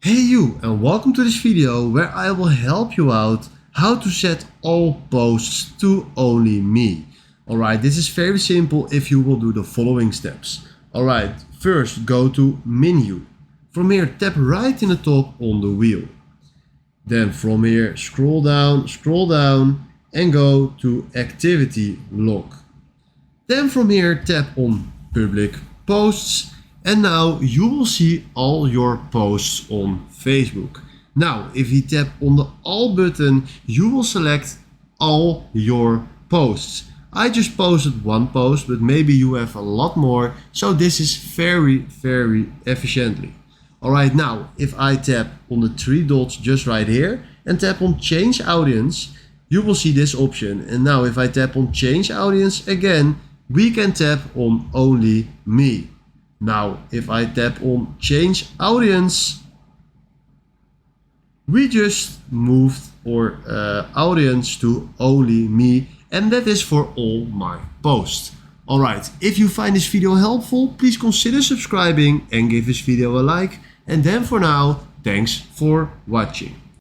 Hey you, and welcome to this video where I will help you out how to set all posts to only me. Alright, this is very simple if you will do the following steps. Alright, first go to menu. From here tap right in the top on the wheel. Then from here scroll down and go to activity log. Then from here tap on public posts. And now you will see all your posts on Facebook. Now, if you tap on the all button, you will select all your posts. I just posted one post, but maybe you have a lot more. So this is very efficiently. All right, now, if I tap on the three dots just right here and tap on change audience, you will see this option. And now if I tap on change audience again, we can tap on only me. Now, if I tap on change audience, we just moved our audience to only me, and that is for all my posts. Alright, if you find this video helpful, please consider subscribing and give this video a like. And then for now, thanks for watching.